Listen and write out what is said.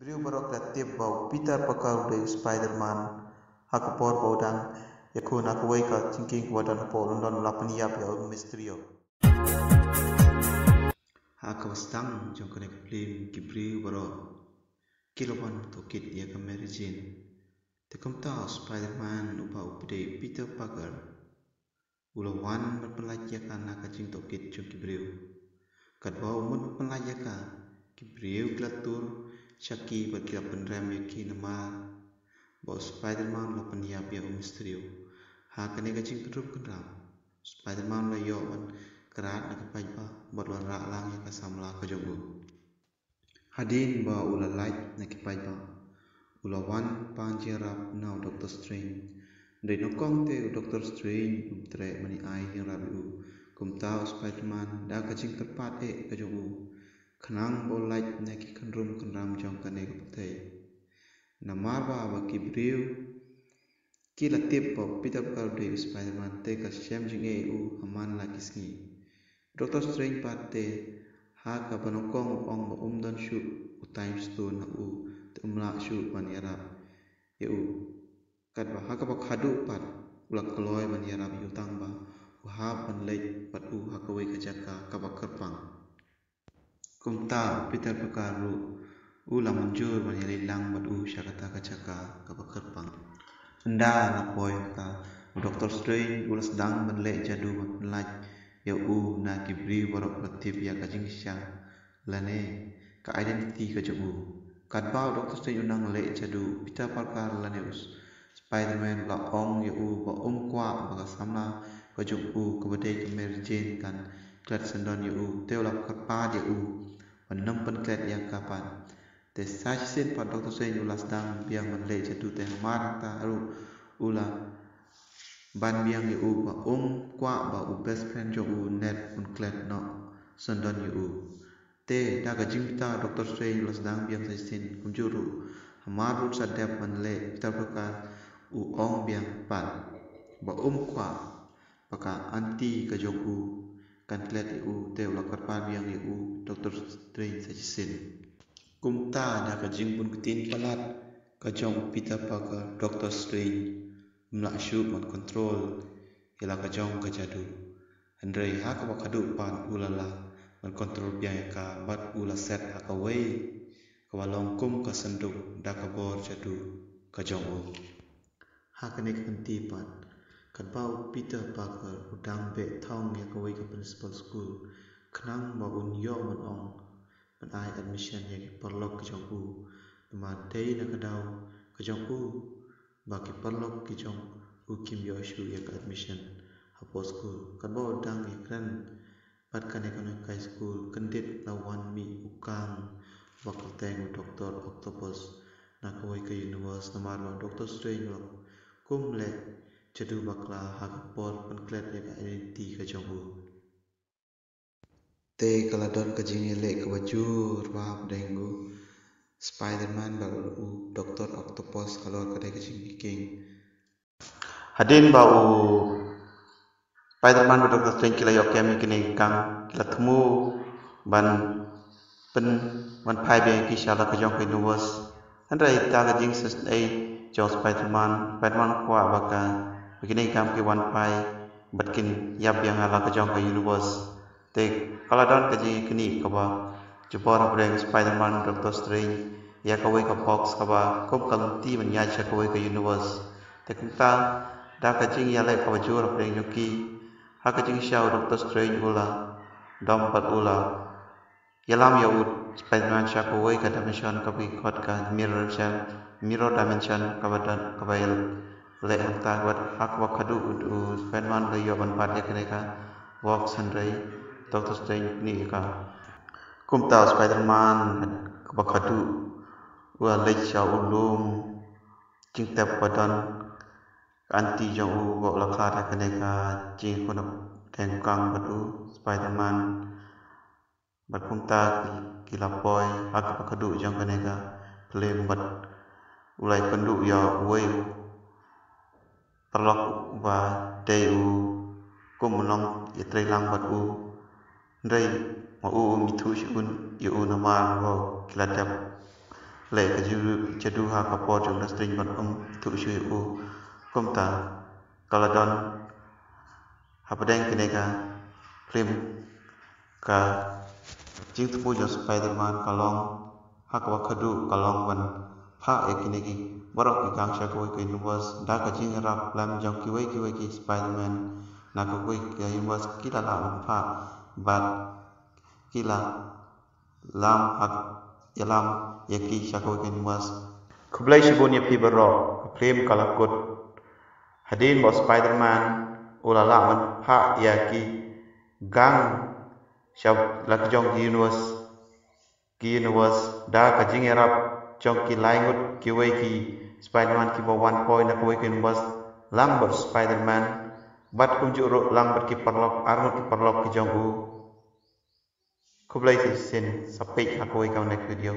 Kibriu barok kreatif bau Peter Parker dari Spider-Man hakapor bau dan yakun aku ka thinking wadan po London lapaniap ya Mysterio hakawastang jong kene film Kibriu barok kiloban tokit ya ka Mary Jane tekamta Spider-Man upa upde Peter Parker ulawan berpelajakan nakajing tokit jong Kibriu kadbau mun berpelajakan Kibriu glatur Shaki berkira penrem yaki nama bahawa Spider-Man la peniap ya Mysterio. Kene kacing kedrup kendram. Spider-Man la yawan kerat nak pajba buat rak lang ya kasamla kajogu. Hadin ba ula light nak pajba. Ulawan panjerap now Doctor Strange. Dari nokong te Doctor Strange umtre mani ai yang rabu. Kumtau Spider-Man dah kacing terpat kajogu. Kenang bolai neki kendrum kendram jong kane kapte namar ba Kibriu kila tip ba Peter Parker de Spider-Man te ka shem jing u aman la kisngi Doctor Strange patte ha ka banokong ong dan shu u time stone u tumla shu maniara u kat ba ha ka ba khadu pat ulak kloy maniara yu tang ba u ha pan lek pat u ha ka we ka jaka ka ba kerpang Kumta Peter Parker ulang muncul menjadi lang batu syarata kacaka kebekerpang. Anda nak boy ka Doctor Strange ulah sedang menlek jadu menlaj ya na Kibri borok kreatif ya kajing syang lane ka identity ka jogu. Kadbau Doctor Strange unang lek jadu Peter Parker lane us Spider-Man la ong ya ba kwa ba samna ka jogu kebede ke Mary Jane kan klat sendon ya teola kerpa dia Penam penklet yang kapan Tesasin pada Dr. Strange ulas sedang biang menlek jatuh teh marah tahu ulah ban biang yu ba kwa ba best friend jo net penklet no sendon yu te daga jingta Dr. Strange ulas sedang biang sasin kumjuru hamarut sadap menlek kita bakal ong biang pan ba kwa baka anti ka jogu kan klet yu te ulah kerpan biang yu Dr. Strange sasin kumta da ka jingbun kutin palat ka jong Peter Parker Doctor Strange mlak shu man control ila ka jong ka jadu andre ha ka bakadu pan ulala man control biang ka bat ula set ha ka wei ka walong kum ka senduk da ka bor jadu ka jong ha ka ne kanti pan kan bau Peter Parker udang be thong ya ka wei ka principal school khnang ba un yo man ong man ai admission ya ki perlok ki jong ma dei na kadau ka jong ba ki perlok ki jong kim yo shu ya ka admission hapo school kan ba dang ya kran pat kan kai school kandit la wan mi ukang wakal teng Dr. Octopus na ka wei ka universe na mar Dr. Strange kum le jadu bakla ha ka por penklet ya ka identity ka jong te kaladon ka jingele ka bajur ba dengu Spider-Man baru Dr. Octopus kalau ka de king hadin ba Spider-Man ba Dr. Strange kila yok kami kini kang kila temu ban pen man pai be ki shala ka jong ka universe andai ta ka jing sus ai jo Spider-Man kwa baka begini kam ki wan pai batkin yap yang ala ka jong ka universe te kalau don kaji kini kaba jebor breng Spider-Man Doctor Strange ya kawai ka box kaba kom kalunti menya cha kawai ka universe te kunta da kaji ya lai kaba jur breng yuki ha kaji shau Doctor Strange ula dom pat ula yalam ya ut Spider-Man cha kawai ka dimension ka bi kot ka mirror dimension kaba dan kaba yel le hanta wat hakwa kadu Spider-Man le yo ban pat ya kene ka box sandrai Doctor Strange ni ka kumta Spider-Man kabakadu wa lecha ulum jing tap padan anti jong u la kha ka ne ka jing ko teng kang batu Spider-Man bat kumta kila boy ak kabakadu jong ka ne ka claim bat ulai pendu ya wei perlok wa deu kumlong ya trailang batu Ndai ma mithu shun yu na ma ro kiladap lệ cái jadu ha kapor jung das string ban tu shui u komta kaladon hapadeng kinega film ka jing tu jo Spider-Man kalong hakwa khadu kalong ban pha ekinegi borok ki gang sha ko ke universe da ka jing rap lam jong ki Spider-Man na ko ke universe kita la pha bat kila lam hak yalam yaki sha ko ke universe khublai shibun ya pi barok film kalakut hadin bo Spider-Man ulala man pha yaki gang sha lak jong ki universe da ka jing rap jong ki laingut ki wei ki Spider-Man ki bo 1 point na ko ke universe lamber Spider-Man bat kum juro lamber ki parlok armut ki parlok ki jong u khublai sin sapek ha ko ke next video